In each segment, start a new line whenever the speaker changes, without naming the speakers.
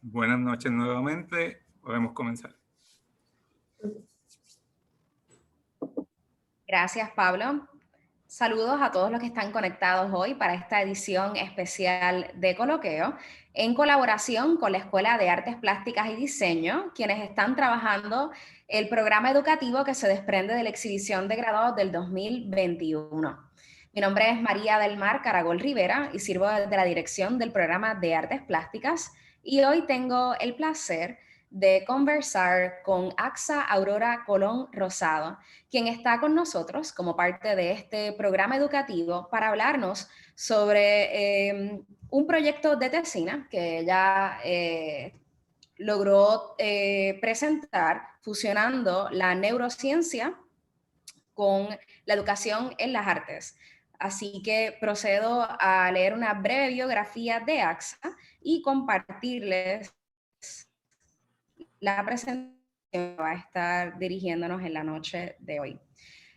Buenas noches nuevamente. Podemos comenzar.
Gracias, Pablo. Saludos a todos los que están conectados hoy para esta edición especial de Coloqueo, en colaboración con la Escuela de Artes Plásticas y Diseño, quienes están trabajando el programa educativo que se desprende de la exhibición de graduados del 2021. Mi nombre es María del Mar Caragol Rivera y sirvo de la dirección del programa de Artes Plásticas, y hoy tengo el placer de conversar con Axa Aurora Colón Rosado, quien está con nosotros como parte de este programa educativo para hablarnos sobre un proyecto de tesina que ella logró presentar fusionando la neurociencia con la educación en las artes. Así que procedo a leer una breve biografía de Axa y compartirles la presentación que va a estar dirigiéndonos en la noche de hoy.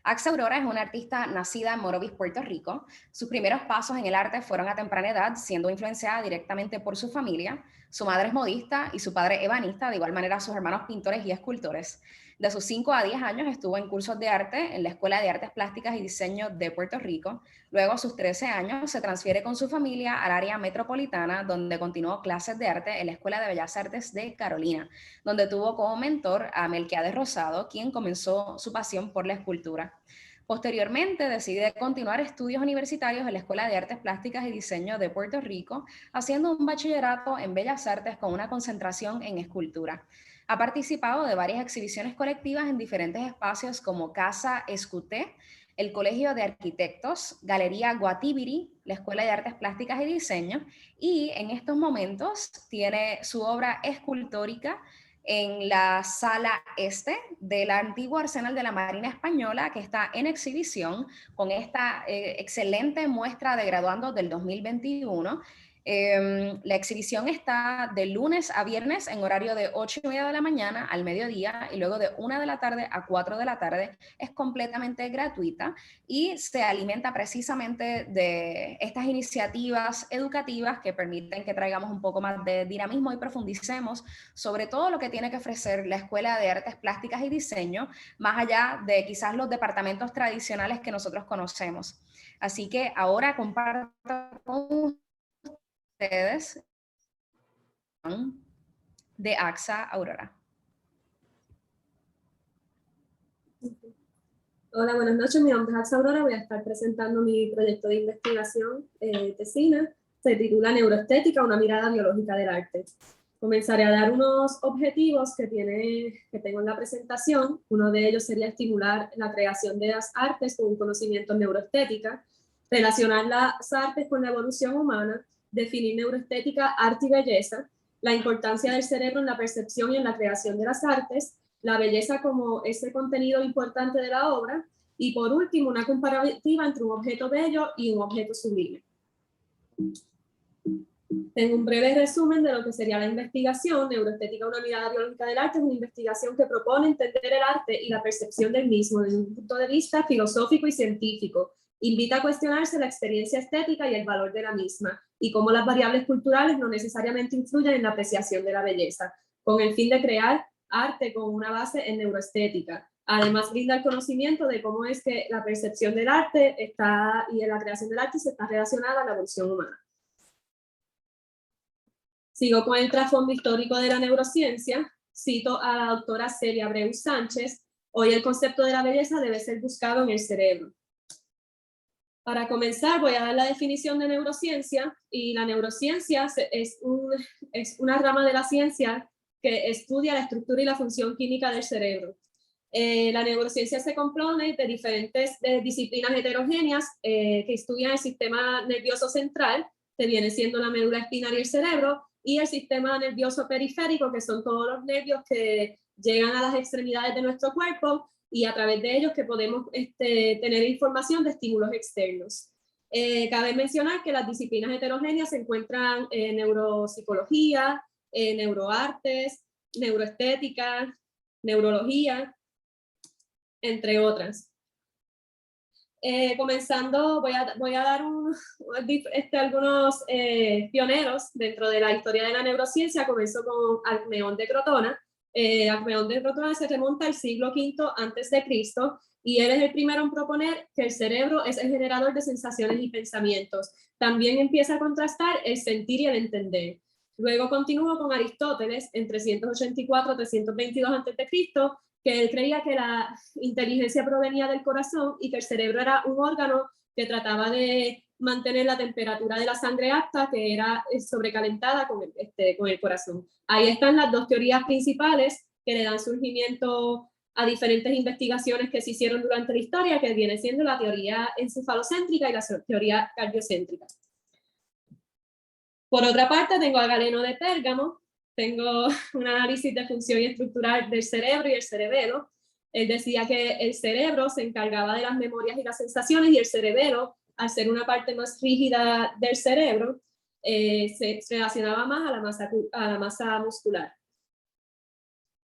Axa Aurora es una artista nacida en Morovis, Puerto Rico. Sus primeros pasos en el arte fueron a temprana edad, siendo influenciada directamente por su familia. Su madre es modista y su padre ebanista, de igual manera sus hermanos pintores y escultores. De sus 5 a 10 años estuvo en cursos de arte en la Escuela de Artes Plásticas y Diseño de Puerto Rico. Luego, a sus 13 años, se transfiere con su familia al área metropolitana, donde continuó clases de arte en la Escuela de Bellas Artes de Carolina, donde tuvo como mentor a Melquiades Rosado, quien comenzó su pasión por la escultura. Posteriormente decide continuar estudios universitarios en la Escuela de Artes Plásticas y Diseño de Puerto Rico, haciendo un bachillerato en Bellas Artes con una concentración en escultura. Ha participado de varias exhibiciones colectivas en diferentes espacios como Casa Escuté, el Colegio de Arquitectos, Galería Guatibiri, la Escuela de Artes Plásticas y Diseño, y en estos momentos tiene su obra escultórica en la sala este del antiguo arsenal de la Marina Española, que está en exhibición con esta excelente muestra de graduandos del 2021. La exhibición está de lunes a viernes en horario de 8:30 de la mañana al mediodía y luego de 1 de la tarde a 4 de la tarde. Es completamente gratuita y se alimenta precisamente de estas iniciativas educativas que permiten que traigamos un poco más de dinamismo y profundicemos sobre todo lo que tiene que ofrecer la Escuela de Artes Plásticas y Diseño, más allá de quizás los departamentos tradicionales que nosotros conocemos. Así que ahora comparto con ustedes de Axa Aurora.
Hola, buenas noches. Mi nombre es Axa Aurora. Voy a estar presentando mi proyecto de investigación tesina. Se titula Neuroestética, una mirada biológica del arte. Comenzaré a dar unos objetivos que tengo en la presentación. Uno de ellos sería estimular la creación de las artes con un conocimiento en neuroestética, relacionar las artes con la evolución humana, definir neuroestética, arte y belleza, la importancia del cerebro en la percepción y en la creación de las artes, la belleza como ese contenido importante de la obra, y por último, una comparativa entre un objeto bello y un objeto sublime. En un breve resumen de lo que sería la investigación, Neuroestética, una mirada biológica del arte, es una investigación que propone entender el arte y la percepción del mismo desde un punto de vista filosófico y científico. Invita a cuestionarse la experiencia estética y el valor de la misma, y cómo las variables culturales no necesariamente influyen en la apreciación de la belleza, con el fin de crear arte con una base en neuroestética. Además, brinda el conocimiento de cómo es que la percepción del arte y la creación del arte se está relacionada a la evolución humana. Sigo con el trasfondo histórico de la neurociencia. Cito a la doctora Celia Abreu Sánchez: hoy el concepto de la belleza debe ser buscado en el cerebro. Para comenzar, voy a dar la definición de neurociencia, y la neurociencia es una rama de la ciencia que estudia la estructura y la función química del cerebro. La neurociencia se compone de diferentes disciplinas heterogéneas que estudian el sistema nervioso central, que viene siendo la médula espinal y el cerebro, y el sistema nervioso periférico, que son todos los nervios que llegan a las extremidades de nuestro cuerpo y a través de ellos que podemos tener información de estímulos externos. Cabe mencionar que las disciplinas heterogéneas se encuentran en neuropsicología, neuroartes, neuroestética, neurología, entre otras. Comenzando, voy a dar algunos pioneros dentro de la historia de la neurociencia. Comenzó con Alcmeón de Crotona. Alcmeón de Crotona se remonta al siglo V antes de Cristo, y él es el primero en proponer que el cerebro es el generador de sensaciones y pensamientos. También empieza a contrastar el sentir y el entender. Luego continuó con Aristóteles en 384-322 a.C., que él creía que la inteligencia provenía del corazón y que el cerebro era un órgano que trataba de mantener la temperatura de la sangre apta, que era sobrecalentada con el corazón. Ahí están las dos teorías principales que le dan surgimiento a diferentes investigaciones que se hicieron durante la historia, que viene siendo la teoría encefalocéntrica y la teoría cardiocéntrica. Por otra parte, tengo a Galeno de Pérgamo. Tengo un análisis de función estructural del cerebro y el cerebelo. Él decía que el cerebro se encargaba de las memorias y las sensaciones, y el cerebelo, al ser una parte más rígida del cerebro, se relacionaba más a la masa muscular.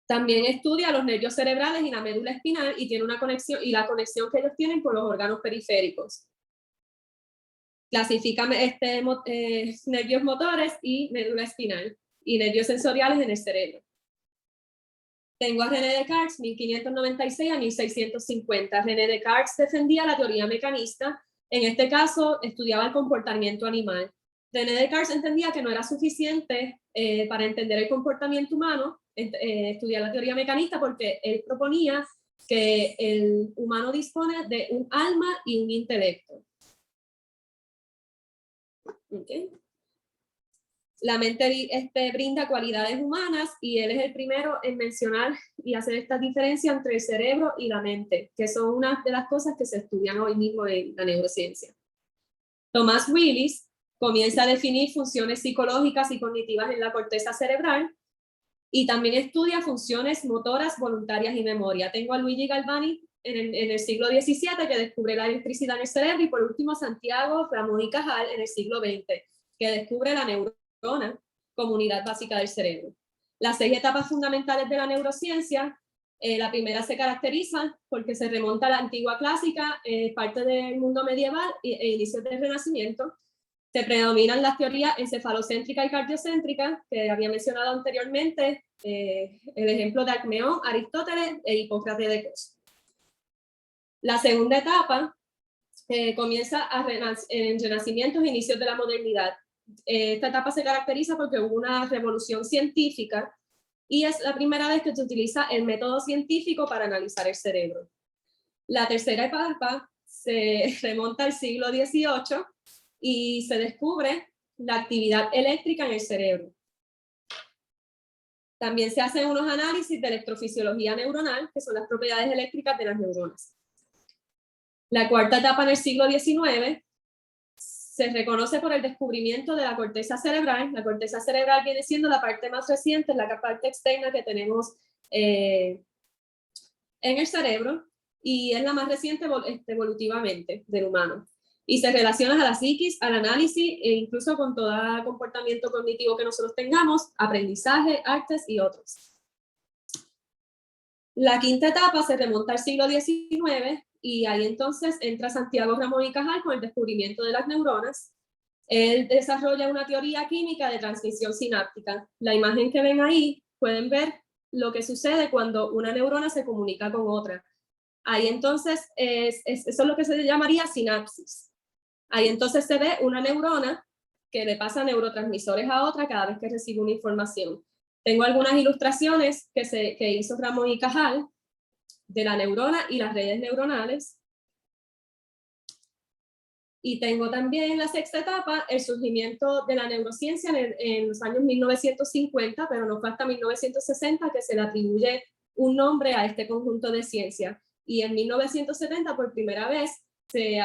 También estudia los nervios cerebrales y la médula espinal, y tiene una conexión, y la conexión que ellos tienen con los órganos periféricos. Clasifica nervios motores y médula espinal, y nervios sensoriales en el cerebro. Tengo a René Descartes, 1596 a 1650. René Descartes defendía la teoría mecanista. En este caso, estudiaba el comportamiento animal. René Descartes entendía que no era suficiente para entender el comportamiento humano estudiar la teoría mecanista, porque él proponía que el humano dispone de un alma y un intelecto. Okay. La mente brinda cualidades humanas, y él es el primero en mencionar y hacer esta diferencia entre el cerebro y la mente, que son una de las cosas que se estudian hoy mismo en la neurociencia. Thomas Willis comienza a definir funciones psicológicas y cognitivas en la corteza cerebral, y también estudia funciones motoras, voluntarias y memoria. Tengo a Luigi Galvani en el siglo XVII, que descubre la electricidad en el cerebro, y por último Santiago Ramón y Cajal en el siglo XX, que descubre la neurona como unidad básica del cerebro. Las 6 etapas fundamentales de la neurociencia, la primera se caracteriza porque se remonta a la antigua clásica, parte del mundo medieval e inicios del Renacimiento. Se predominan las teorías encefalocéntrica y cardiocéntrica, que había mencionado anteriormente, el ejemplo de Alcmeón, Aristóteles e Hipócrates de Cos. La segunda etapa comienza en Renacimiento e inicios de la modernidad. Esta etapa se caracteriza porque hubo una revolución científica, y es la primera vez que se utiliza el método científico para analizar el cerebro. La tercera etapa se remonta al siglo XVIII, y se descubre la actividad eléctrica en el cerebro. También se hacen unos análisis de electrofisiología neuronal, que son las propiedades eléctricas de las neuronas. La cuarta etapa en el siglo XIX se reconoce por el descubrimiento de la corteza cerebral. La corteza cerebral viene siendo la parte más reciente, la parte externa que tenemos en el cerebro, y es la más reciente evolutivamente del humano. Y se relaciona a la psiquis, al análisis e incluso con todo comportamiento cognitivo que nosotros tengamos, aprendizaje, artes y otros. La quinta etapa se remonta al siglo XIX, y ahí entonces entra Santiago Ramón y Cajal con el descubrimiento de las neuronas. Él desarrolla una teoría química de transmisión sináptica. La imagen que ven ahí, pueden ver lo que sucede cuando una neurona se comunica con otra. Ahí entonces, eso es lo que se llamaría sinapsis. Ahí entonces se ve una neurona que le pasa neurotransmisores a otra cada vez que recibe una información. Tengo algunas ilustraciones que hizo Ramón y Cajal de la neurona y las redes neuronales. Y tengo también en la sexta etapa el surgimiento de la neurociencia en los años 1950, pero no fue hasta 1960 que se le atribuye un nombre a este conjunto de ciencia. Y en 1970, por primera vez, se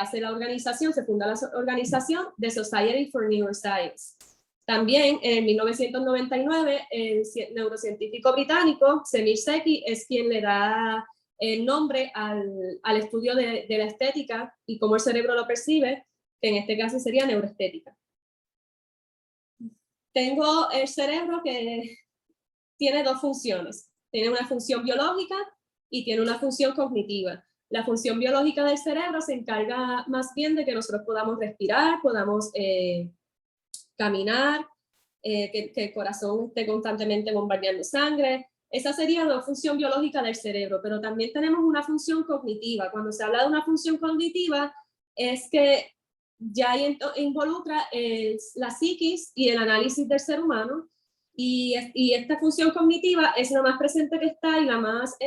funda la organización The Society for Neuroscience. También en 1999, el neurocientífico británico Semir Zeki es quien le da el nombre al estudio de la estética y cómo el cerebro lo percibe, que en este caso sería neuroestética. Tengo el cerebro que tiene dos funciones. Tiene una función biológica y tiene una función cognitiva. La función biológica del cerebro se encarga más bien de que nosotros podamos respirar, podamos caminar, que el corazón esté constantemente bombardeando sangre. Esa sería la función biológica del cerebro, pero también tenemos una función cognitiva. Cuando se habla de una función cognitiva, es que ya involucra la psiquis y el análisis del ser humano, y esta función cognitiva es la más presente que está y la más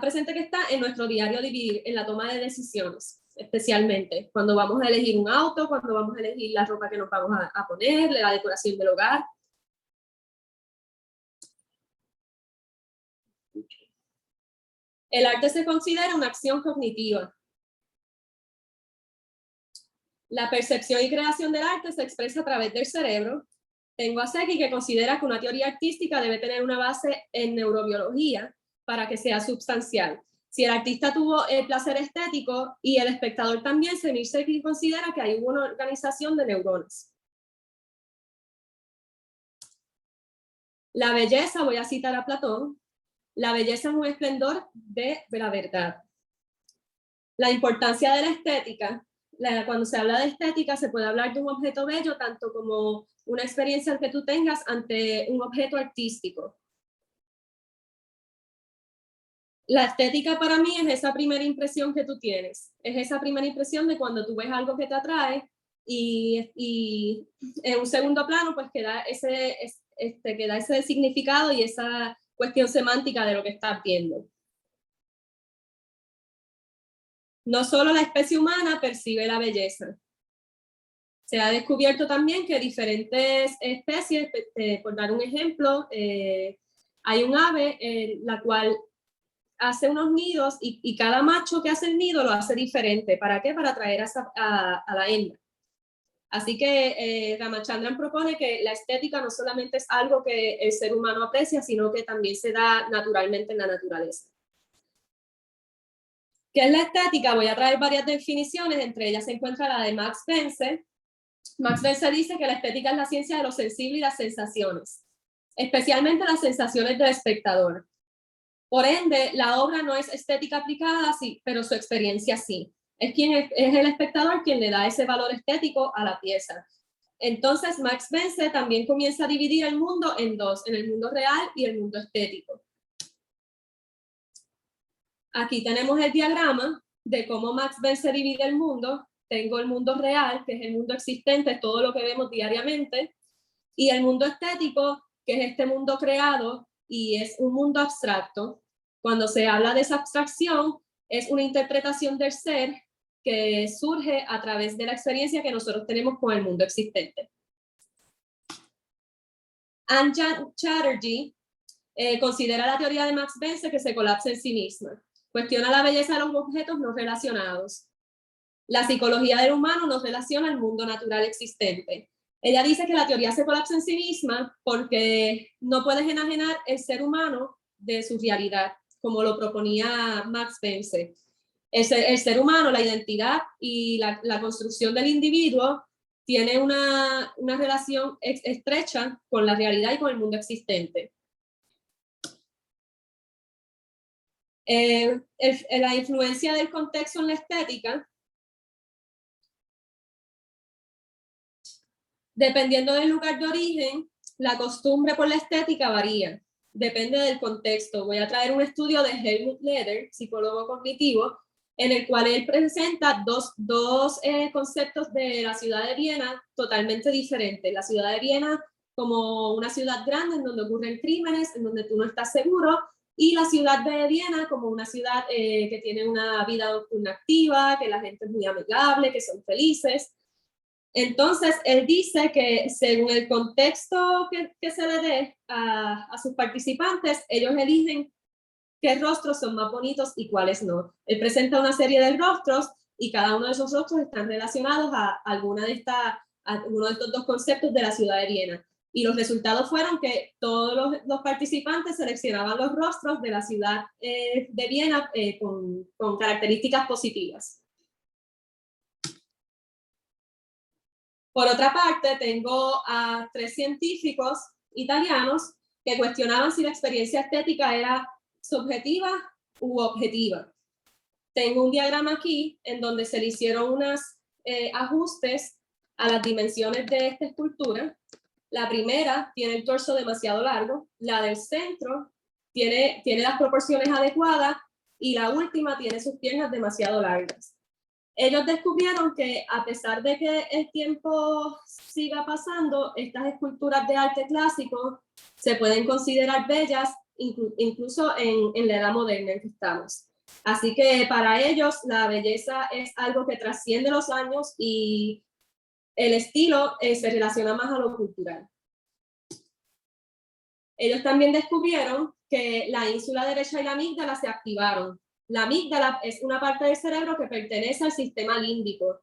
presente que está en nuestro diario vivir, en la toma de decisiones, especialmente cuando vamos a elegir un auto, cuando vamos a elegir la ropa que nos vamos a poner, la decoración del hogar. El arte se considera una acción cognitiva. La percepción y creación del arte se expresa a través del cerebro. Tengo a Seki, que considera que una teoría artística debe tener una base en neurobiología para que sea sustancial. Si el artista tuvo el placer estético y el espectador también, Seki considera que hay una organización de neuronas. La belleza, voy a citar a Platón, la belleza es un esplendor de la verdad. La importancia de la estética. Cuando se habla de estética, se puede hablar de un objeto bello, tanto como una experiencia que tú tengas ante un objeto artístico. La estética para mí es esa primera impresión que tú tienes. Es esa primera impresión de cuando tú ves algo que te atrae y en un segundo plano, pues queda ese significado y esa cuestión semántica de lo que estás viendo. No solo la especie humana percibe la belleza. Se ha descubierto también que diferentes especies, por dar un ejemplo, hay un ave la cual hace unos nidos y cada macho que hace el nido lo hace diferente. ¿Para qué? Para atraer a la hembra. Así que Ramachandran propone que la estética no solamente es algo que el ser humano aprecia, sino que también se da naturalmente en la naturaleza. ¿Qué es la estética? Voy a traer varias definiciones, entre ellas se encuentra la de Max Vence. Max Vence dice que la estética es la ciencia de lo sensible y las sensaciones, especialmente las sensaciones del espectador. Por ende, la obra no es estética aplicada, sí, pero su experiencia sí. Es el espectador quien le da ese valor estético a la pieza. Entonces, Max Vence también comienza a dividir el mundo en dos, en el mundo real y el mundo estético. Aquí tenemos el diagrama de cómo Max Vence divide el mundo. Tengo el mundo real, que es el mundo existente, todo lo que vemos diariamente, y el mundo estético, que es este mundo creado y es un mundo abstracto. Cuando se habla de esa abstracción, es una interpretación del ser que surge a través de la experiencia que nosotros tenemos con el mundo existente. Anja Chatterjee considera la teoría de Max Vence que se colapsa en sí misma. Cuestiona la belleza de los objetos no relacionados. La psicología del humano nos relaciona al mundo natural existente. Ella dice que la teoría se colapsa en sí misma porque no puedes enajenar el ser humano de su realidad, como lo proponía Max Vence. El ser humano, la identidad y la construcción del individuo tiene una relación estrecha con la realidad y con el mundo existente. La influencia del contexto en la estética, dependiendo del lugar de origen, la costumbre por la estética varía. Depende del contexto. Voy a traer un estudio de Helmut Leder, psicólogo cognitivo, en el cual él presenta dos conceptos de la ciudad de Viena totalmente diferentes. La ciudad de Viena como una ciudad grande en donde ocurren crímenes, en donde tú no estás seguro, y la ciudad de Viena como una ciudad que tiene una vida nocturna activa, que la gente es muy amigable, que son felices. Entonces, él dice que según el contexto que se le dé a sus participantes, ellos eligen qué rostros son más bonitos y cuáles no. Él presenta una serie de rostros y cada uno de esos rostros están relacionados a alguno de estos dos conceptos de la ciudad de Viena. Y los resultados fueron que todos los participantes seleccionaban los rostros de la ciudad de Viena con características positivas. Por otra parte, tengo a 3 científicos italianos que cuestionaban si la experiencia estética era subjetiva u objetiva. Tengo un diagrama aquí en donde se le hicieron unos ajustes a las dimensiones de esta escultura. La primera tiene el torso demasiado largo, la del centro tiene las proporciones adecuadas y la última tiene sus piernas demasiado largas. Ellos descubrieron que a pesar de que el tiempo siga pasando, estas esculturas de arte clásico se pueden considerar bellas incluso en la edad moderna en que estamos. Así que para ellos la belleza es algo que trasciende los años y el estilo se relaciona más a lo cultural. Ellos también descubrieron que la ínsula derecha y la amígdala se activaron. La amígdala es una parte del cerebro que pertenece al sistema límbico.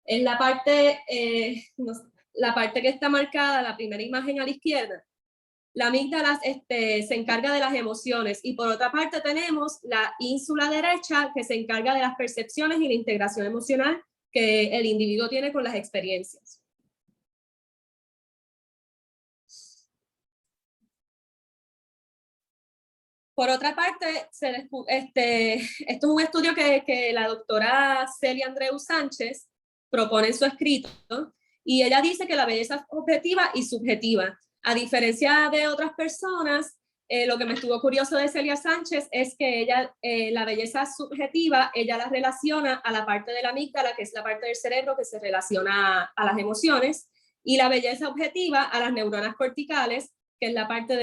Es la parte que está marcada, la primera imagen a la izquierda. La amígdala se encarga de las emociones y por otra parte tenemos la ínsula derecha que se encarga de las percepciones y la integración emocional que el individuo tiene con las experiencias. Por otra parte, esto es un estudio que la doctora Celia Andreu Sánchez propone en su escrito y ella dice que la belleza es objetiva y subjetiva. A diferencia de otras personas, lo que me estuvo curioso de Celia Sánchez es que ella, la belleza subjetiva, ella la relaciona a la parte de la amígdala, que es la parte del cerebro que se relaciona a las emociones, y la belleza objetiva a las neuronas corticales, que es la parte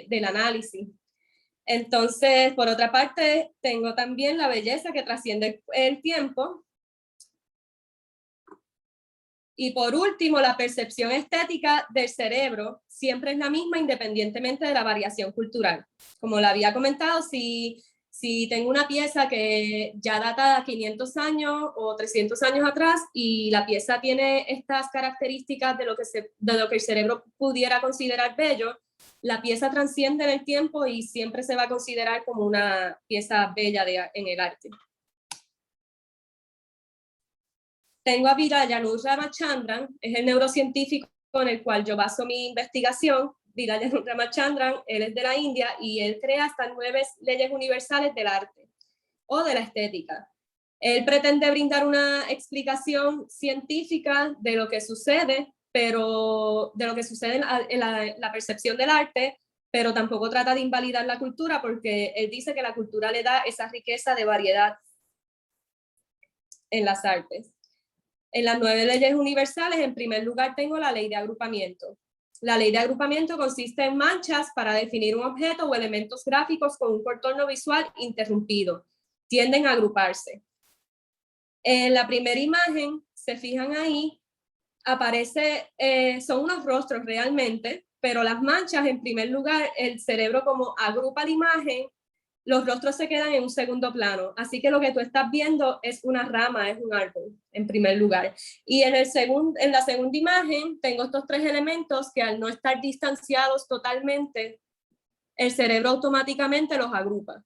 del análisis. Entonces, por otra parte, tengo también la belleza que trasciende el tiempo. Y por último, la percepción estética del cerebro siempre es la misma independientemente de la variación cultural. Como lo había comentado, si tengo una pieza que ya data de 500 años o 300 años atrás y la pieza tiene estas características de lo que el cerebro pudiera considerar bello, la pieza trasciende en el tiempo y siempre se va a considerar como una pieza bella en el arte. Tengo a Virayanur Ramachandran, es el neurocientífico con el cual yo baso mi investigación. Virayanur Ramachandran, él es de la India y él crea estas 9 leyes universales del arte o de la estética. Él pretende brindar una explicación científica de lo que sucede, pero de lo que sucede en la percepción del arte, pero tampoco trata de invalidar la cultura porque él dice que la cultura le da esa riqueza de variedad en las artes. En las 9 leyes universales, en primer lugar, tengo la ley de agrupamiento. La ley de agrupamiento consiste en manchas para definir un objeto o elementos gráficos con un contorno visual interrumpido. Tienden a agruparse. En la primera imagen, se fijan ahí, son unos rostros realmente, pero las manchas, en primer lugar, el cerebro como agrupa la imagen, los rostros se quedan en un segundo plano. Así que lo que tú estás viendo es una rama, es un árbol, en primer lugar. Y en la segunda imagen tengo estos 3 elementos que al no estar distanciados totalmente, el cerebro automáticamente los agrupa,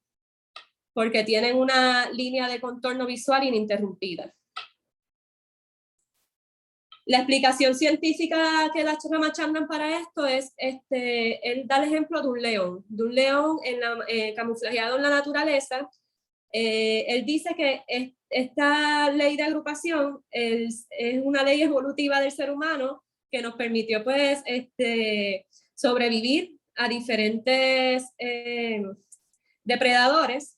porque tienen una línea de contorno visual ininterrumpida. La explicación científica que da Ramachandran para esto es, él da el ejemplo de un león camuflajeado en la naturaleza. Él dice que esta ley de agrupación es una ley evolutiva del ser humano que nos permitió pues, sobrevivir a diferentes depredadores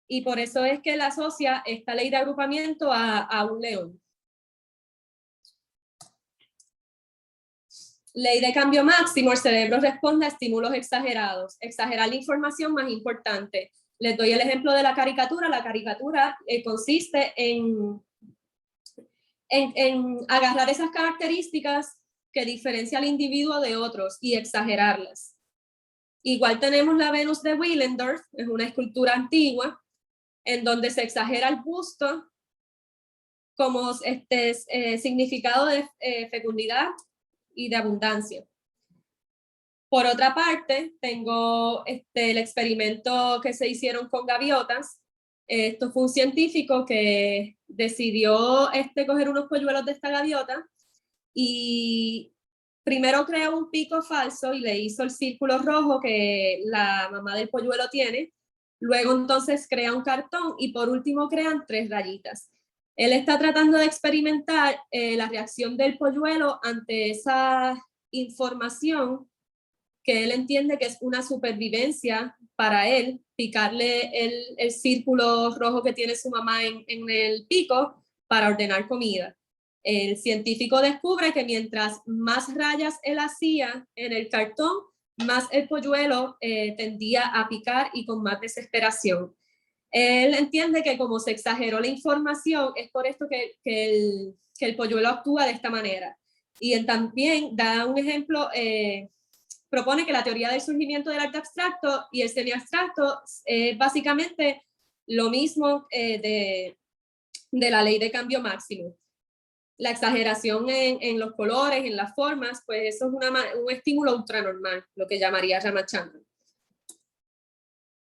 y por eso es que él asocia esta ley de agrupamiento a un león. Ley de cambio máximo, el cerebro responde a estímulos exagerados. Exagerar la información más importante. Les doy el ejemplo de la caricatura. La caricatura consiste en agarrar esas características que diferencian al individuo de otros y exagerarlas. Igual tenemos la Venus de Willendorf, es una escultura antigua, en donde se exagera el busto como significado de fecundidad y de abundancia. Por otra parte, tengo el experimento que se hicieron con gaviotas. Esto fue un científico que decidió coger unos polluelos de esta gaviota y primero creó un pico falso y le hizo el círculo rojo que la mamá del polluelo tiene luego entonces crea un cartón y por último crean 3 rayitas. Él está tratando de experimentar la reacción del polluelo ante esa información que él entiende que es una supervivencia para él, picarle el círculo rojo que tiene su mamá en el pico para ordenar comida. El científico descubre que mientras más rayas él hacía en el cartón, más el polluelo tendía a picar y con más desesperación. Él entiende que como se exageró la información, es por esto que el polluelo actúa de esta manera. Y él también da un ejemplo, propone que la teoría del surgimiento del arte abstracto y el semiabstracto es básicamente lo mismo de la ley de cambio máximo. La exageración en los colores, en las formas, pues eso es un estímulo ultranormal, lo que llamaría Ramachandran.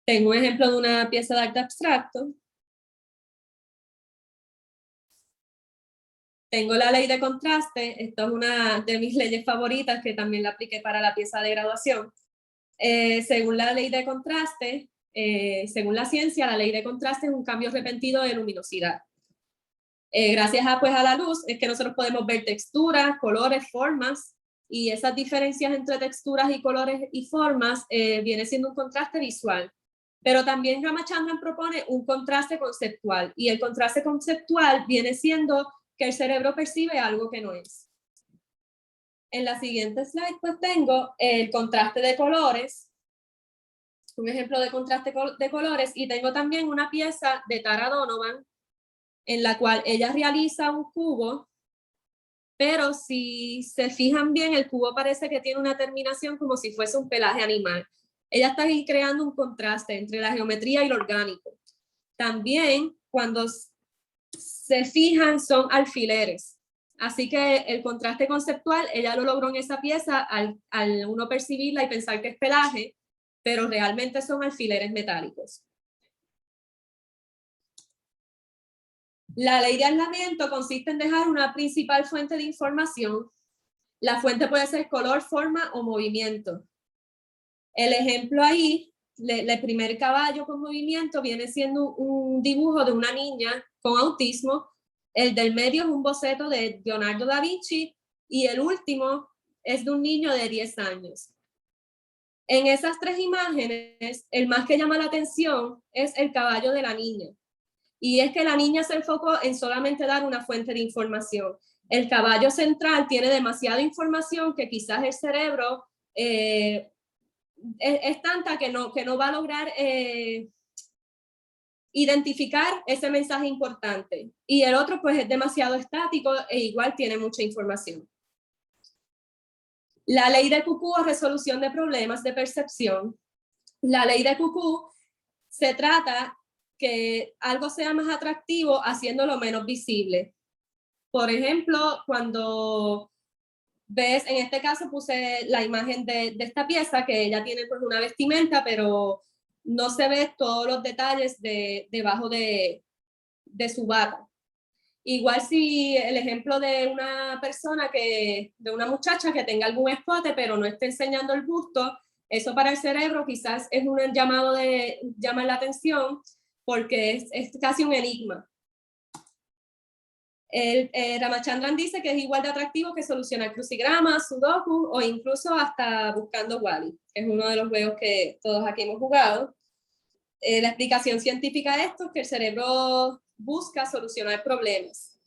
Tengo un ejemplo de una pieza de arte abstracto. Tengo la ley de contraste, esto es una de mis leyes favoritas que también la apliqué para la pieza de graduación. Según la ley de contraste, según la ciencia, la ley de contraste es un cambio repentino de luminosidad. Gracias a la luz es que nosotros podemos ver texturas, colores, formas, y esas diferencias entre texturas y colores y formas viene siendo un contraste visual. Pero también Ramachandran propone un contraste conceptual, y el contraste conceptual viene siendo que el cerebro percibe algo que no es. En la siguiente slide pues tengo el contraste de colores, un ejemplo de contraste de colores, y tengo también una pieza de Tara Donovan en la cual ella realiza un cubo, pero si se fijan bien, el cubo parece que tiene una terminación como si fuese un pelaje animal. Ella está ahí creando un contraste entre la geometría y lo orgánico. También, cuando se fijan, son alfileres. Así que el contraste conceptual, ella lo logró en esa pieza al uno percibirla y pensar que es pelaje, pero realmente son alfileres metálicos. La ley de aislamiento consiste en dejar una principal fuente de información. La fuente puede ser color, forma o movimiento. El ejemplo ahí, el primer caballo con movimiento viene siendo un dibujo de una niña con autismo. El del medio es un boceto de Leonardo da Vinci y el último es de un niño de 10 años. En esas 3 imágenes, el más que llama la atención es el caballo de la niña. Y es que la niña se enfocó en solamente dar una fuente de información. El caballo central tiene demasiada información que quizás el cerebro es tanta que no va a lograr identificar ese mensaje importante. Y el otro pues es demasiado estático e igual tiene mucha información. La ley de Cuckoo o resolución de problemas de percepción. La ley de Cuckoo se trata que algo sea más atractivo haciéndolo menos visible. Por ejemplo, cuando ves, en este caso puse la imagen de esta pieza, que ella tiene pues una vestimenta, pero no se ve todos los detalles debajo de su bata. Igual si el ejemplo de una persona de una muchacha que tenga algún escote, pero no esté enseñando el busto, eso para el cerebro quizás es un llamado de llamar la atención, porque es casi un enigma. Ramachandran dice que es igual de atractivo que solucionar crucigramas, sudoku o incluso hasta buscando Wally, que es uno de los juegos que todos aquí hemos jugado. La explicación científica de esto es que el cerebro busca solucionar problemas.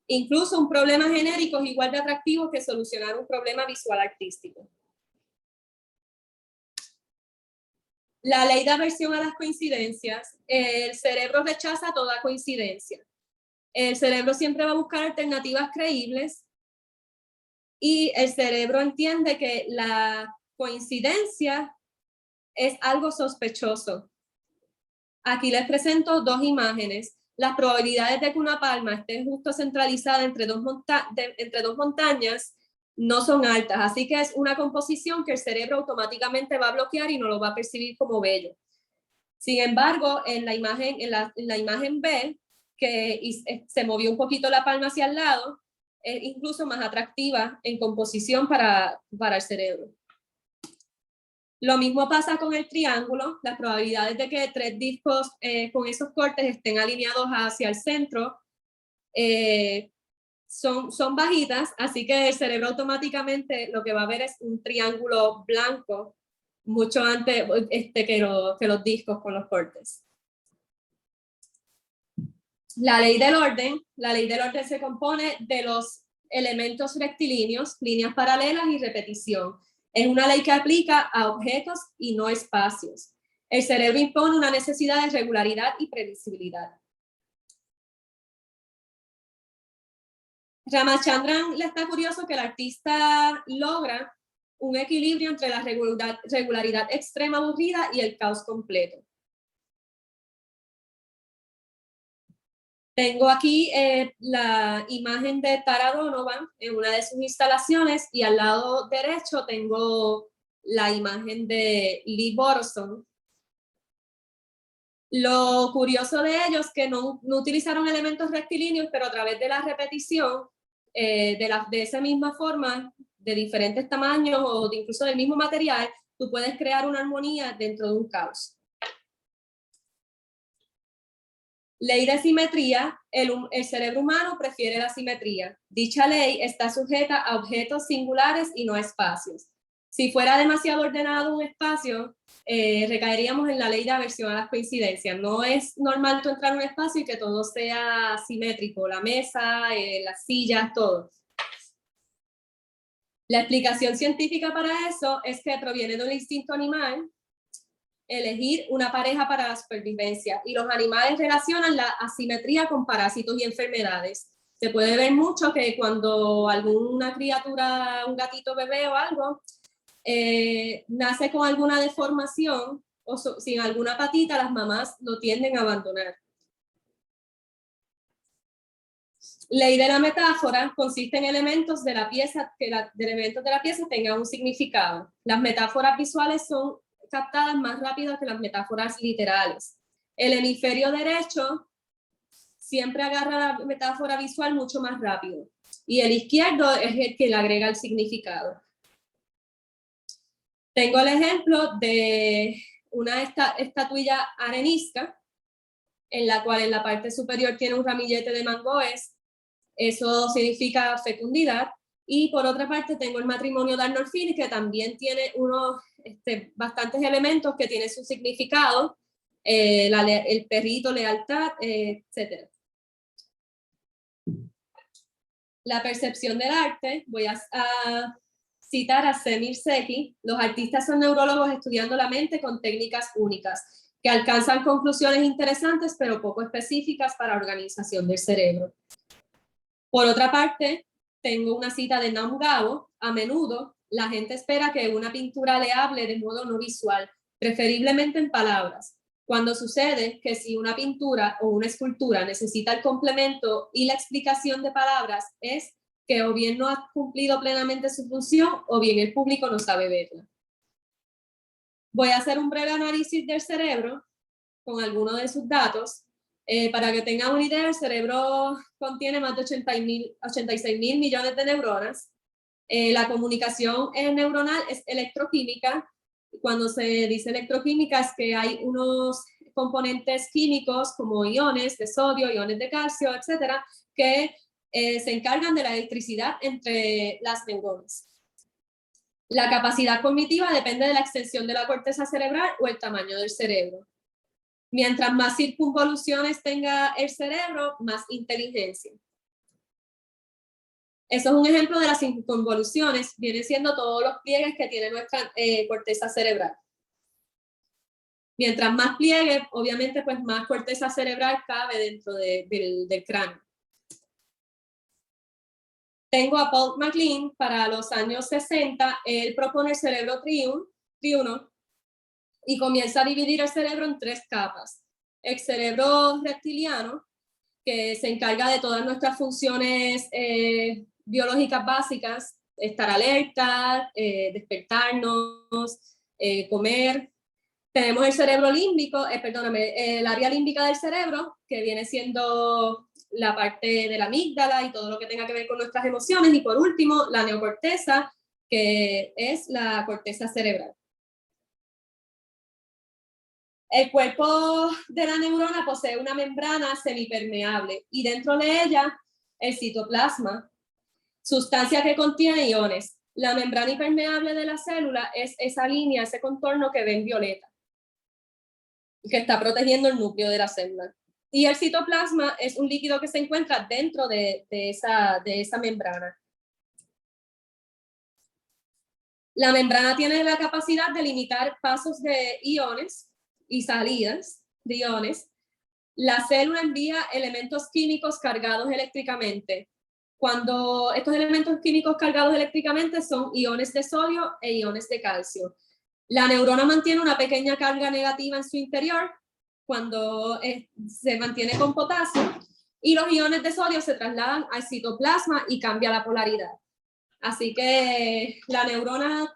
Incluso un problema genérico es igual de atractivo que solucionar un problema visual artístico. La ley de aversión a las coincidencias. El cerebro rechaza toda coincidencia. El cerebro siempre va a buscar alternativas creíbles y el cerebro entiende que la coincidencia es algo sospechoso. Aquí les presento 2 imágenes. Las probabilidades de que una palma esté justo centralizada entre dos montañas no son altas, así que es una composición que el cerebro automáticamente va a bloquear y no lo va a percibir como bello. Sin embargo, en la imagen B, que se movió un poquito la palma hacia el lado, es incluso más atractiva en composición para el cerebro. Lo mismo pasa con el triángulo. Las probabilidades de que 3 discos con esos cortes estén alineados hacia el centro son bajitas, así que el cerebro automáticamente lo que va a ver es un triángulo blanco mucho antes que los discos con los cortes. La ley del orden se compone de los elementos rectilíneos, líneas paralelas y repetición. Es una ley que aplica a objetos y no espacios. El cerebro impone una necesidad de regularidad y previsibilidad. Ramachandran le está curioso que el artista logra un equilibrio entre la regularidad extrema aburrida y el caos completo. Tengo aquí la imagen de Tara Donovan en una de sus instalaciones y al lado derecho tengo la imagen de Lee Borodson. Lo curioso de ellos es que no utilizaron elementos rectilíneos, pero a través de la repetición de esa misma forma, de diferentes tamaños o incluso del mismo material, tú puedes crear una armonía dentro de un caos. Ley de simetría. El cerebro humano prefiere la simetría. Dicha ley está sujeta a objetos singulares y no a espacios. Si fuera demasiado ordenado un espacio, recaeríamos en la ley de aversión a las coincidencias. No es normal tú entrar a un espacio y que todo sea simétrico, la mesa, las sillas, todo. La explicación científica para eso es que proviene de un instinto animal, elegir una pareja para la supervivencia, y los animales relacionan la asimetría con parásitos y enfermedades. Se puede ver mucho que cuando alguna criatura, un gatito bebé o algo, nace con alguna deformación o sin alguna patita, las mamás lo tienden a abandonar. Ley de la metáfora consiste en elementos de la pieza, que elementos de la pieza tengan un significado. Las metáforas visuales son captadas más rápido que las metáforas literales. El hemisferio derecho siempre agarra la metáfora visual mucho más rápido y el izquierdo es el que le agrega el significado. Tengo el ejemplo de una estatuilla arenisca en la cual en la parte superior tiene un ramillete de mangoes. Eso significa fecundidad. Y por otra parte tengo el matrimonio de Arnolfini, que también tiene unos bastantes elementos que tienen su significado, el perrito, lealtad, etc. La percepción del arte, voy a citar a Semir Zeki. Los artistas son neurólogos estudiando la mente con técnicas únicas, que alcanzan conclusiones interesantes pero poco específicas para la organización del cerebro. Por otra parte, tengo una cita de Naum Gabo. A menudo, la gente espera que una pintura le hable de modo no visual, preferiblemente en palabras. Cuando sucede que si una pintura o una escultura necesita el complemento y la explicación de palabras, es que o bien no ha cumplido plenamente su función o bien el público no sabe verla. Voy a hacer un breve análisis del cerebro con algunos de sus datos. Para que tengan una idea, el cerebro contiene más de 86.000 millones de neuronas. La comunicación neuronal es electroquímica. Cuando se dice electroquímica es que hay unos componentes químicos como iones de sodio, iones de calcio, etcétera, que se encargan de la electricidad entre las neuronas. La capacidad cognitiva depende de la extensión de la corteza cerebral o el tamaño del cerebro. Mientras más circunvoluciones tenga el cerebro, más inteligencia. Eso es un ejemplo de las circunvoluciones. Vienen siendo todos los pliegues que tiene nuestra corteza cerebral. Mientras más pliegue, obviamente, pues más corteza cerebral cabe dentro del cráneo. Tengo a Paul MacLean para los años 60. Él propone el cerebro triuno y comienza a dividir el cerebro en 3 capas. El cerebro reptiliano, que se encarga de todas nuestras funciones biológicas básicas, estar alerta, despertarnos, comer. Tenemos el cerebro límbico, el área límbica del cerebro, que viene siendo la parte de la amígdala y todo lo que tenga que ver con nuestras emociones. Y por último, la neocorteza, que es la corteza cerebral. El cuerpo de la neurona posee una membrana semipermeable y dentro de ella el citoplasma, sustancia que contiene iones. La membrana impermeable de la célula es esa línea, ese contorno que ven violeta, que está protegiendo el núcleo de la célula. Y el citoplasma es un líquido que se encuentra dentro de esa membrana. La membrana tiene la capacidad de limitar pasos de iones y salidas de iones. La célula envía elementos químicos cargados eléctricamente. Cuando estos elementos químicos cargados eléctricamente son iones de sodio e iones de calcio. La neurona mantiene una pequeña carga negativa en su interior cuando se mantiene con potasio y los iones de sodio se trasladan al citoplasma y cambia la polaridad. Así que la neurona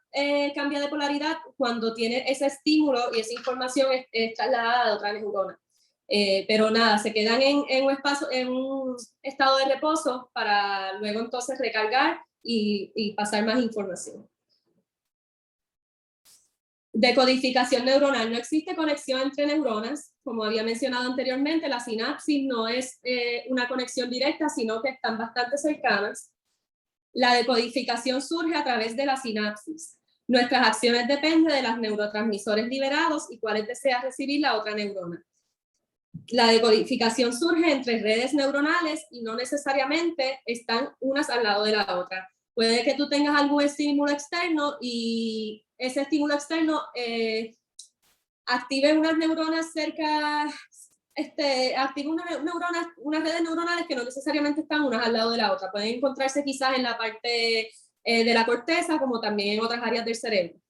cambia de polaridad cuando tiene ese estímulo y esa información es trasladada a otra neurona. Pero nada, se quedan en un estado de reposo para luego entonces recargar y pasar más información. Decodificación neuronal. No existe conexión entre neuronas. Como había mencionado anteriormente, la sinapsis no es una conexión directa, sino que están bastante cercanas. La decodificación surge a través de la sinapsis. Nuestras acciones dependen de los neurotransmisores liberados y cuáles desea recibir la otra neurona. La decodificación surge entre redes neuronales y no necesariamente están unas al lado de la otra. Puede que tú tengas algún estímulo externo y ese estímulo externo active unas neuronas cerca, active unas redes neuronales que no necesariamente están unas al lado de la otra. Pueden encontrarse quizás en la parte de la corteza, como también en otras áreas del cerebro.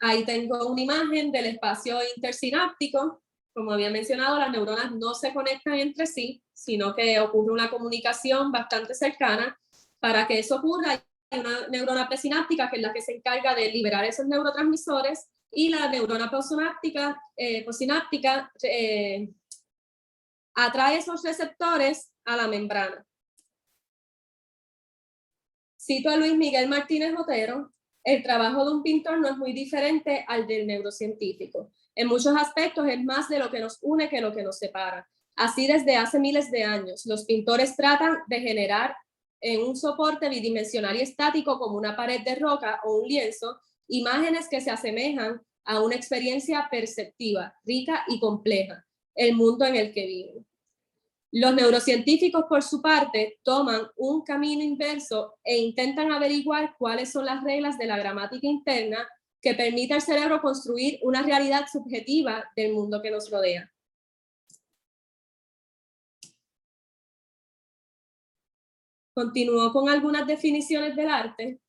Ahí tengo una imagen del espacio intersináptico. Como había mencionado, las neuronas no se conectan entre sí, sino que ocurre una comunicación bastante cercana. Para que eso ocurra, hay una neurona presináptica, que es la que se encarga de liberar esos neurotransmisores, y la neurona postsináptica atrae esos receptores a la membrana. Cito a Luis Miguel Martínez Otero: el trabajo de un pintor no es muy diferente al del neurocientífico. En muchos aspectos es más de lo que nos une que lo que nos separa. Así, desde hace miles de años, los pintores tratan de generar en un soporte bidimensional y estático como una pared de roca o un lienzo, imágenes que se asemejan a una experiencia perceptiva, rica y compleja, el mundo en el que viven. Los neurocientíficos, por su parte, toman un camino inverso e intentan averiguar cuáles son las reglas de la gramática interna que permite al cerebro construir una realidad subjetiva del mundo que nos rodea. Continúo con algunas definiciones del arte.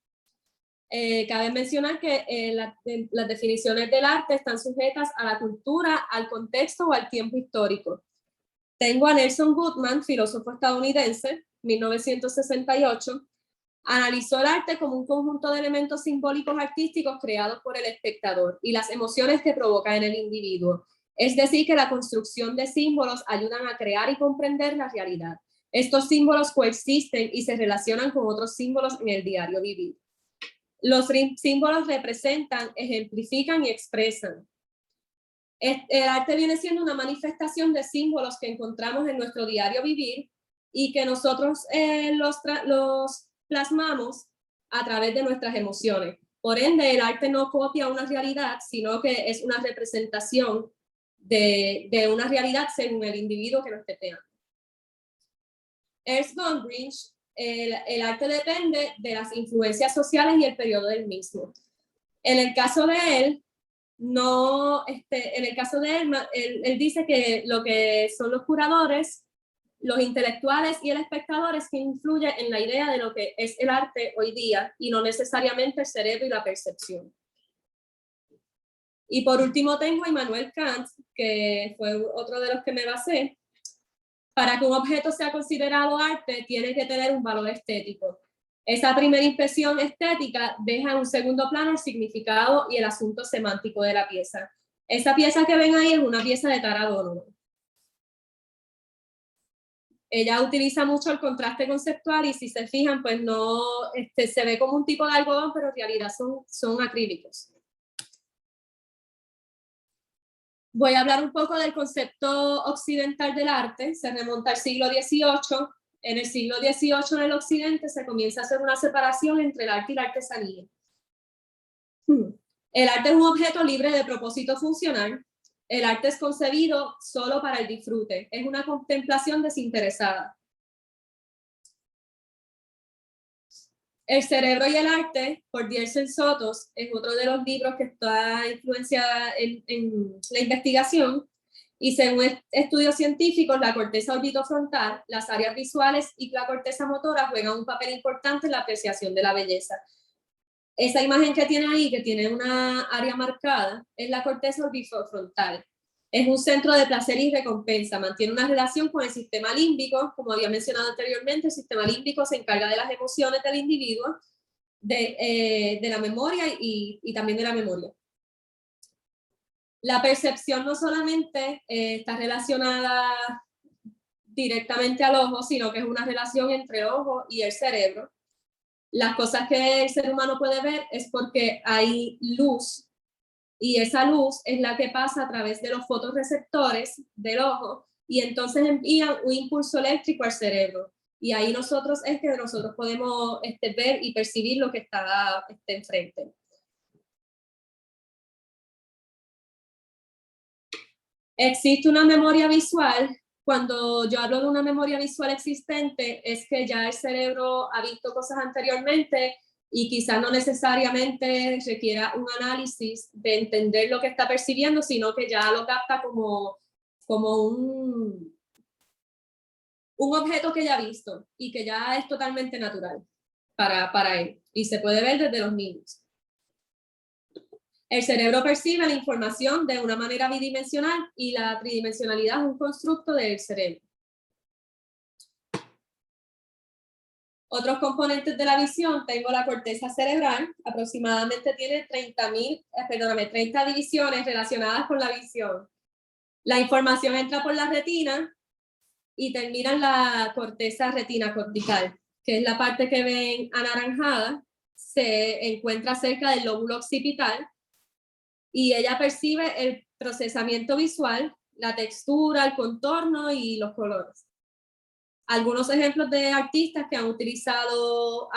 Cabe mencionar que las definiciones del arte están sujetas a la cultura, al contexto o al tiempo histórico. Tengo a Nelson Goodman, filósofo estadounidense, 1968, analizó el arte como un conjunto de elementos simbólicos artísticos creados por el espectador y las emociones que provoca en el individuo. Es decir, que la construcción de símbolos ayudan a crear y comprender la realidad. Estos símbolos coexisten y se relacionan con otros símbolos en el diario vivir. Los símbolos representan, ejemplifican y expresan. El arte viene siendo una manifestación de símbolos que encontramos en nuestro diario vivir y que nosotros los plasmamos a través de nuestras emociones. Por ende, el arte no copia una realidad, sino que es una representación de una realidad según el individuo que lo esté creando. Ernst Gombrich: el arte depende de las influencias sociales y el periodo del mismo. En el caso de él, él dice que lo que son los curadores, los intelectuales y el espectador es que influye en la idea de lo que es el arte hoy día y no necesariamente el cerebro y la percepción. Y por último tengo a Immanuel Kant, que fue otro de los que me basé. Para que un objeto sea considerado arte, tiene que tener un valor estético. Esa primera impresión estética deja en un segundo plano el significado y el asunto semántico de la pieza. Esa pieza que ven ahí es una pieza de Tara Donovan. Ella utiliza mucho el contraste conceptual y si se fijan, pues no se ve como un tipo de algodón, pero en realidad son acrílicos. Voy a hablar un poco del concepto occidental del arte, se remonta al siglo XVIII. En el siglo XVIII en el occidente se comienza a hacer una separación entre el arte y la artesanía. El arte es un objeto libre de propósito funcional. El arte es concebido solo para el disfrute, es una contemplación desinteresada. El cerebro y el arte, por Diercel Sotos, es otro de los libros que está influenciada en la investigación, y según estudios científicos, la corteza orbitofrontal, las áreas visuales y la corteza motora juegan un papel importante en la apreciación de la belleza. Esa imagen que tiene ahí, que tiene una área marcada, es la corteza orbitofrontal. Es un centro de placer y recompensa, mantiene una relación con el sistema límbico, como había mencionado anteriormente. El sistema límbico se encarga de las emociones del individuo, de la memoria y también de la memoria. La percepción no solamente está relacionada directamente al ojo, sino que es una relación entre el ojo y el cerebro. Las cosas que el ser humano puede ver es porque hay luz, y esa luz es la que pasa a través de los fotorreceptores del ojo y entonces envían un impulso eléctrico al cerebro. Y ahí nosotros podemos ver y percibir lo que está enfrente. Existe una memoria visual. Cuando yo hablo de una memoria visual existente, es que ya el cerebro ha visto cosas anteriormente y quizás no necesariamente requiera un análisis de entender lo que está percibiendo, sino que ya lo capta como un objeto que ya ha visto y que ya es totalmente natural para él. Y se puede ver desde los niños. El cerebro percibe la información de una manera bidimensional y la tridimensionalidad es un constructo del cerebro. Otros componentes de la visión, tengo la corteza cerebral, aproximadamente tiene 30 divisiones relacionadas con la visión. La información entra por la retina y termina en la corteza retina cortical, que es la parte que ven anaranjada, se encuentra cerca del lóbulo occipital, y ella percibe el procesamiento visual, la textura, el contorno y los colores. Algunos ejemplos de artistas que han utilizado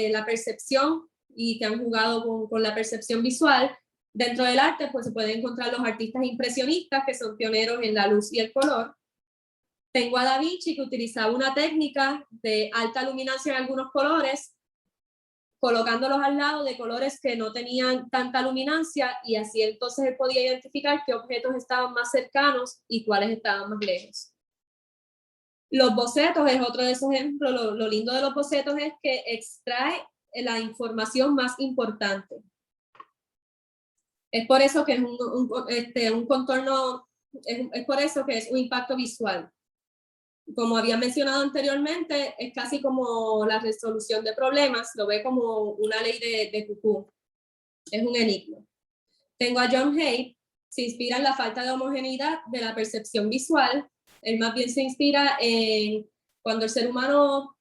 la percepción y que han jugado con la percepción visual dentro del arte, pues se pueden encontrar los artistas impresionistas, que son pioneros en la luz y el color. Tengo a Da Vinci, que utilizaba una técnica de alta luminancia en algunos colores, colocándolos al lado de colores que no tenían tanta luminancia, y así entonces él podía identificar qué objetos estaban más cercanos y cuáles estaban más lejos. Los bocetos es otro de esos ejemplos. Lo lindo de los bocetos es que extrae la información más importante. Es por eso que es un contorno, es por eso que es un impacto visual. Como había mencionado anteriormente, es casi como la resolución de problemas, lo ve como una ley de Cuckoo. Es un enigma. Tengo a John Hay, se inspira en la falta de homogeneidad de la percepción visual. Él más bien se inspira en cuando el ser humano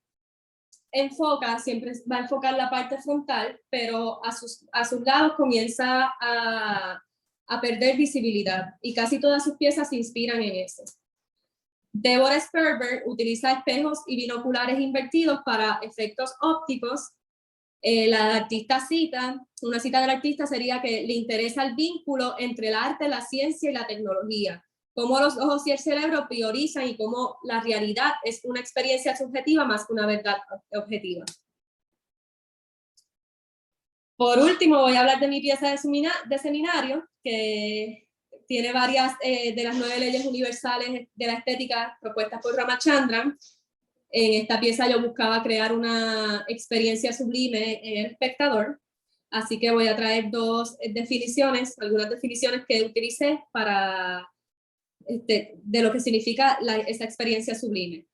enfoca, siempre va a enfocar la parte frontal, pero a sus lados comienza a perder visibilidad, y casi todas sus piezas se inspiran en eso. Deborah Sperber utiliza espejos y binoculares invertidos para efectos ópticos. La artista una cita del artista sería que le interesa el vínculo entre el arte, la ciencia y la tecnología, cómo los ojos y el cerebro priorizan y cómo la realidad es una experiencia subjetiva más que una verdad objetiva. Por último, voy a hablar de mi pieza de seminario, que tiene varias de las 9 leyes universales de la estética propuestas por Ramachandran. En esta pieza yo buscaba crear una experiencia sublime en el espectador, así que voy a traer algunas definiciones que utilicé para de lo que significa esa experiencia sublime.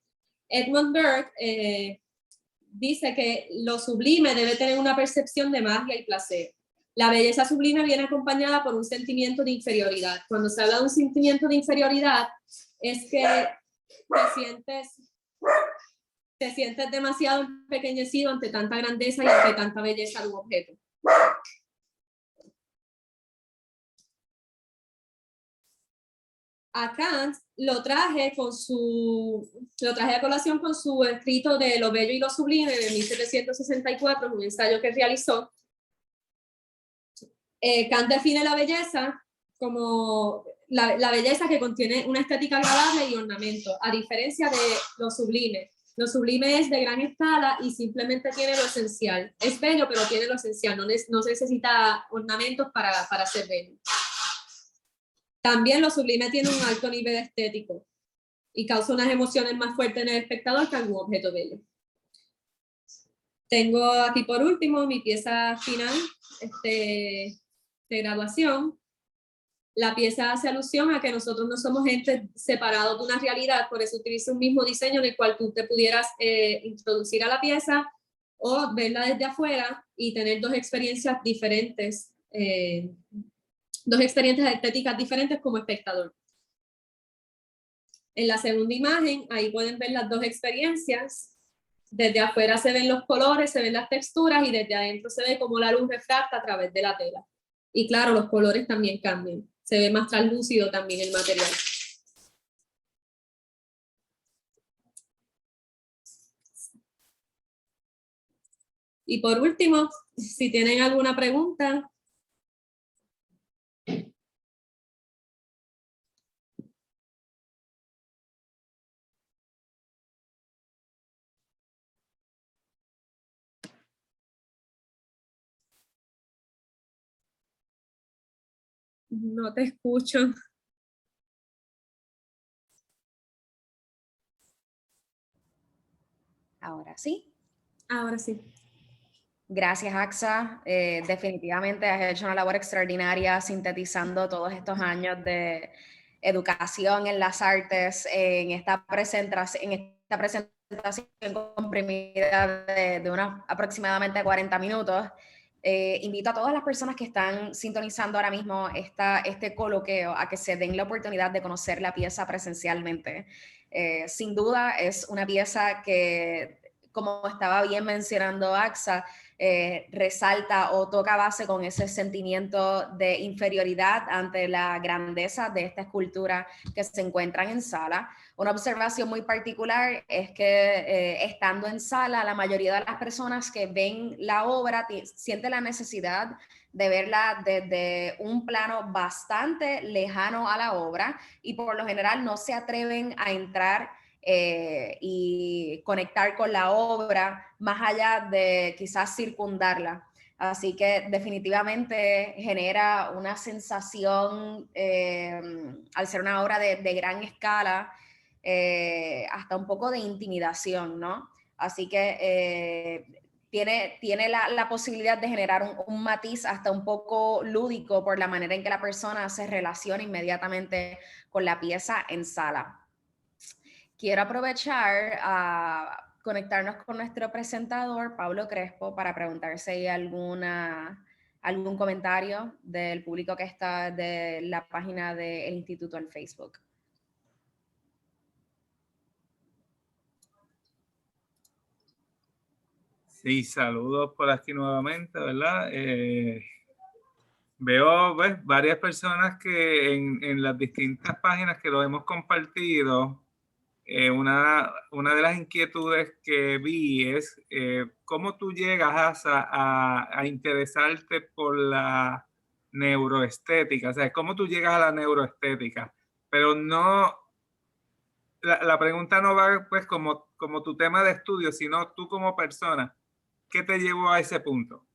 Edmund Burke dice que lo sublime debe tener una percepción de magia y placer. La belleza sublime viene acompañada por un sentimiento de inferioridad. Cuando se habla de un sentimiento de inferioridad, es que te sientes demasiado empequeñecido ante tanta grandeza y ante tanta belleza de un objeto. a Kant lo traje a colación con su escrito de Lo bello y lo sublime de 1764, un ensayo que realizó. Kant define la belleza como la belleza que contiene una estética agradable y ornamento, a diferencia de lo sublime. Lo sublime es de gran escala y simplemente tiene lo esencial. Es bello, pero tiene lo esencial, no necesita ornamentos para ser bello. También lo sublime tiene un alto nivel estético y causa unas emociones más fuertes en el espectador que algún objeto bello. Tengo aquí por último mi pieza final de graduación. La pieza hace alusión a que nosotros no somos entes separados de una realidad, por eso utilizo un mismo diseño en el cual tú te pudieras introducir a la pieza o verla desde afuera y tener dos experiencias diferentes, dos experiencias estéticas diferentes como espectador. En la segunda imagen, ahí pueden ver las dos experiencias. Desde afuera se ven los colores, se ven las texturas y desde adentro se ve cómo la luz refracta a través de la tela. Y claro, los colores también cambian. Se ve más translúcido también el material. Y por último, si tienen alguna pregunta. No te escucho.
Ahora sí.
Ahora sí.
Gracias, Axa. Definitivamente has hecho una labor extraordinaria sintetizando todos estos años de educación en las artes en esta presentación comprimida de unos aproximadamente 40 minutos. Invito a todas las personas que están sintonizando ahora mismo este coloquio a que se den la oportunidad de conocer la pieza presencialmente. Sin duda es una pieza que, como estaba bien mencionando Axa, resalta o toca base con ese sentimiento de inferioridad ante la grandeza de esta escultura que se encuentran en sala. Una observación muy particular es que estando en sala, la mayoría de las personas que ven la obra sienten la necesidad de verla desde un plano bastante lejano a la obra y por lo general no se atreven a entrar y conectar con la obra más allá de quizás circundarla. Así que definitivamente genera una sensación, al ser una obra de gran escala, hasta un poco de intimidación, ¿no? Así que tiene la posibilidad de generar un matiz hasta un poco lúdico por la manera en que la persona se relaciona inmediatamente con la pieza en sala. Quiero aprovechar a conectarnos con nuestro presentador, Pablo Crespo, para preguntar si hay algún comentario del público que está de la página del Instituto en Facebook.
Sí, saludos por aquí nuevamente, ¿verdad? Veo varias personas que en las distintas páginas que lo hemos compartido, una de las inquietudes que vi es cómo tú llegas a interesarte por la neuroestética, o sea, cómo tú llegas a la neuroestética, pero no, la pregunta no va pues como tu tema de estudio, sino tú como persona, ¿qué te llevó a ese punto?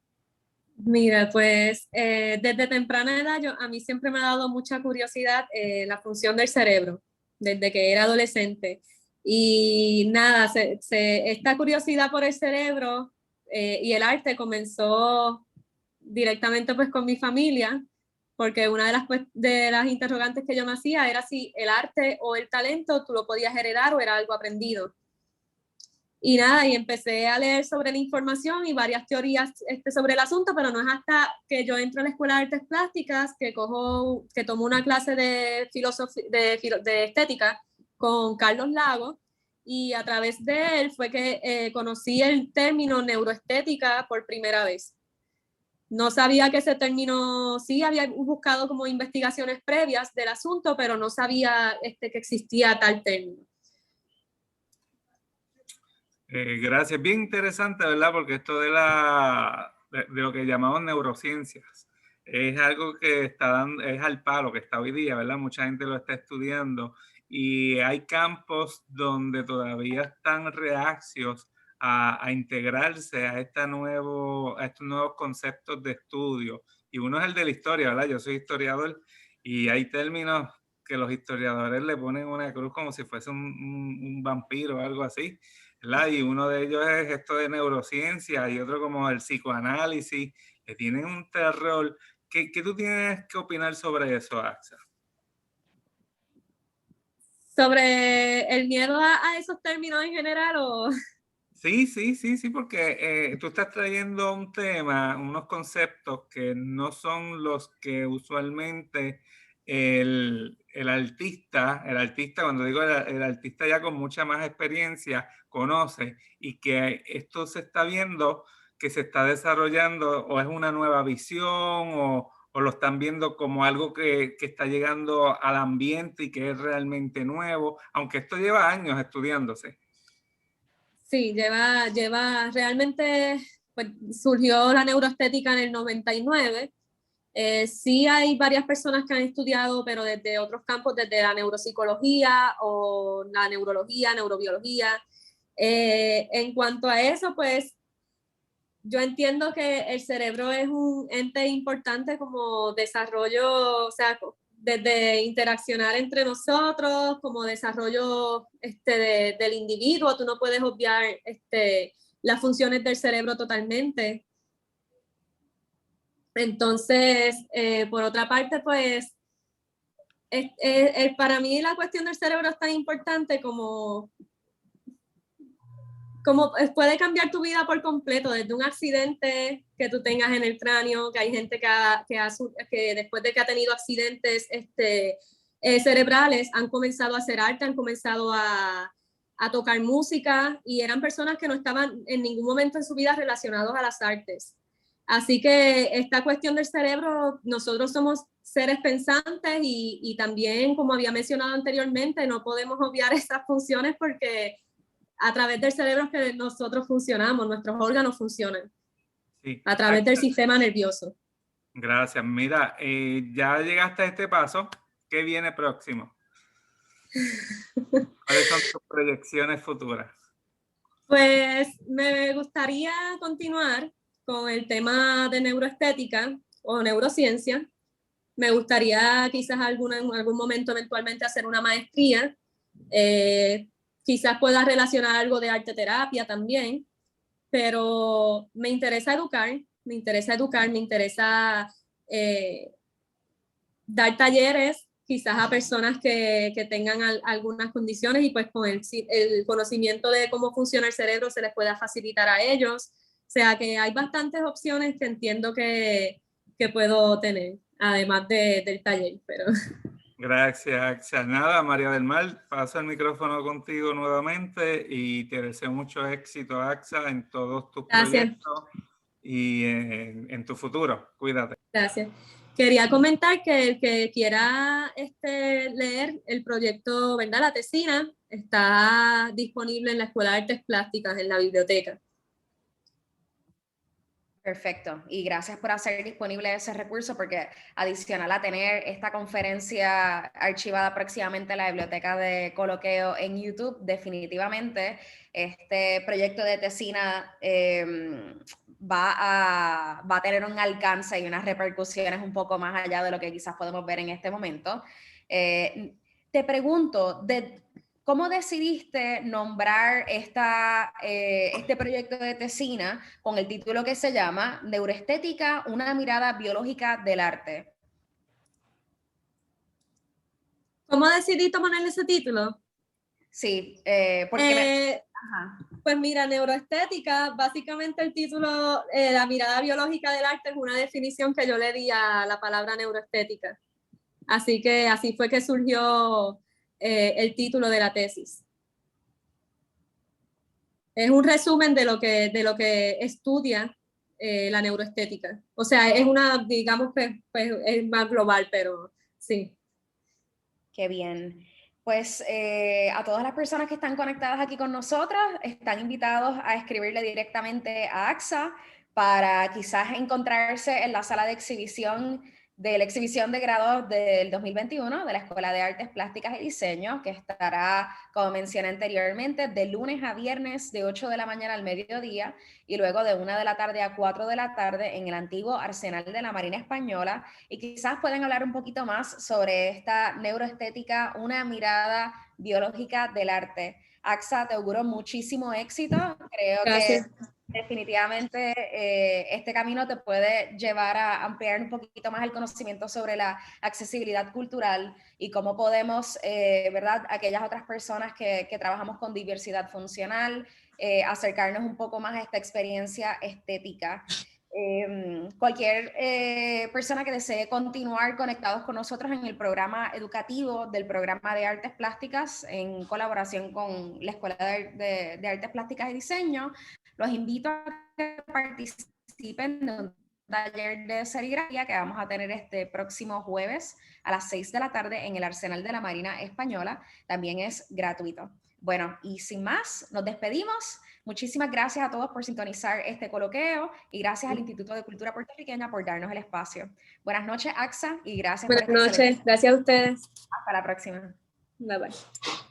Mira, pues desde temprana edad a mí siempre me ha dado mucha curiosidad la función del cerebro, desde que era adolescente. Y nada, esta curiosidad por el cerebro y el arte comenzó directamente pues con mi familia, porque una de las interrogantes que yo me hacía era si el arte o el talento tú lo podías heredar o era algo aprendido. Y nada, y empecé a leer sobre la información y varias teorías sobre el asunto, pero no es hasta que yo entro a la Escuela de Artes Plásticas que tomo una clase de estética con Carlos Lago, y a través de él fue que conocí el término neuroestética por primera vez. No sabía que ese término, sí había buscado como investigaciones previas del asunto, pero no sabía que existía tal término.
Gracias, bien interesante, ¿verdad? Porque esto de lo que llamamos neurociencias es algo que es al palo, que está hoy día, ¿verdad? Mucha gente lo está estudiando y hay campos donde todavía están reacios a integrarse a estos nuevos conceptos de estudio. Y uno es el de la historia, ¿verdad? Yo soy historiador y hay términos que los historiadores le ponen una cruz como si fuese un vampiro o algo así, ¿verdad? Y uno de ellos es esto de neurociencia y otro como el psicoanálisis, que tienen un terror. ¿Qué tú tienes que opinar sobre eso, Axa?
¿Sobre el miedo a esos términos en general o...?
Sí, porque tú estás trayendo un tema, unos conceptos que no son los que usualmente el artista, cuando digo el artista ya con mucha más experiencia, conoce, y que esto se está viendo, que se está desarrollando, o es una nueva visión, o lo están viendo como algo que está llegando al ambiente y que es realmente nuevo, aunque esto lleva años estudiándose.
Sí, lleva realmente, pues, surgió la neuroestética en el 99. Sí hay varias personas que han estudiado, pero desde otros campos, desde la neuropsicología o la neurología, neurobiología. En cuanto a eso, pues yo entiendo que el cerebro es un ente importante como desarrollo, o sea, desde interaccionar entre nosotros, como desarrollo del individuo. Tú no puedes obviar las funciones del cerebro totalmente. Entonces, por otra parte, pues, para mí la cuestión del cerebro es tan importante como puede cambiar tu vida por completo, desde un accidente que tú tengas en el cráneo, que hay gente que después de que ha tenido accidentes cerebrales han comenzado a hacer arte, han comenzado a tocar música, y eran personas que no estaban en ningún momento en su vida relacionados a las artes. Así que esta cuestión del cerebro, nosotros somos seres pensantes y también, como había mencionado anteriormente, no podemos obviar esas funciones porque a través del cerebro es que nosotros funcionamos, nuestros órganos funcionan,
Sí.
a través del sistema nervioso.
Gracias. Mira, ya llegaste a este paso. ¿Qué viene próximo? ¿Cuáles son tus proyecciones futuras?
Pues me gustaría continuar con el tema de neuroestética o neurociencia. Me gustaría quizás en algún momento eventualmente hacer una maestría. Quizás pueda relacionar algo de arte terapia también, pero me interesa educar, me interesa dar talleres quizás a personas que tengan algunas condiciones, y pues con el conocimiento de cómo funciona el cerebro se les pueda facilitar a ellos. O sea que hay bastantes opciones que entiendo que puedo tener, además del taller. Pero...
Gracias, Axa. Nada, María del Mar, paso el micrófono contigo nuevamente y te deseo mucho éxito, Axa, en todos tus proyectos y en tu futuro. Cuídate.
Gracias. Quería comentar que el que quiera leer el proyecto, ¿verdad? La tesina, está disponible en la Escuela de Artes Plásticas, en la biblioteca.
Perfecto. Y gracias por hacer disponible ese recurso, porque adicional a tener esta conferencia archivada próximamente en la biblioteca de Coloqueo en YouTube, definitivamente este proyecto de tesina va a tener un alcance y unas repercusiones un poco más allá de lo que quizás podemos ver en este momento. Te pregunto, ¿cómo decidiste nombrar este proyecto de tesina con el título que se llama Neuroestética, una mirada biológica del arte?
¿Cómo decidí ponerle ese título?
Sí, porque...
Pues mira, neuroestética, básicamente el título, la mirada biológica del arte, es una definición que yo le di a la palabra neuroestética. Así que así fue que surgió el título de la tesis. Es un resumen de lo que estudia la neuroestética. O sea, es una, digamos que pues, es más global, pero sí.
Qué bien. Pues a todas las personas que están conectadas aquí con nosotras, están invitados a escribirle directamente a AXA para quizás encontrarse en la sala de exhibición de la exhibición de grados del 2021 de la Escuela de Artes Plásticas y Diseño, que estará, como mencioné anteriormente, de lunes a viernes de 8 de la mañana al mediodía y luego de 1 de la tarde a 4 de la tarde en el antiguo Arsenal de la Marina Española. Y quizás pueden hablar un poquito más sobre esta neuroestética, una mirada biológica del arte. AXA, te auguro muchísimo éxito. Creo
Gracias.
que definitivamente este camino te puede llevar a ampliar un poquito más el conocimiento sobre la accesibilidad cultural y cómo podemos, ¿verdad?, aquellas otras personas que trabajamos con diversidad funcional, acercarnos un poco más a esta experiencia estética. Cualquier persona que desee continuar conectados con nosotros en el programa educativo del programa de artes plásticas en colaboración con la Escuela de Artes Plásticas y Diseño, los invito a que participen de un taller de serigrafía que vamos a tener este próximo jueves a las 6 de la tarde en el Arsenal de la Marina Española. También es gratuito. Bueno, y sin más, nos despedimos. Muchísimas gracias a todos por sintonizar este coloquio y gracias al Instituto de Cultura Puertorriqueña por darnos el espacio. Buenas noches, AXA, y gracias
Buenas
por esta
noches. Gracias a ustedes.
Hasta la próxima.
Bye bye.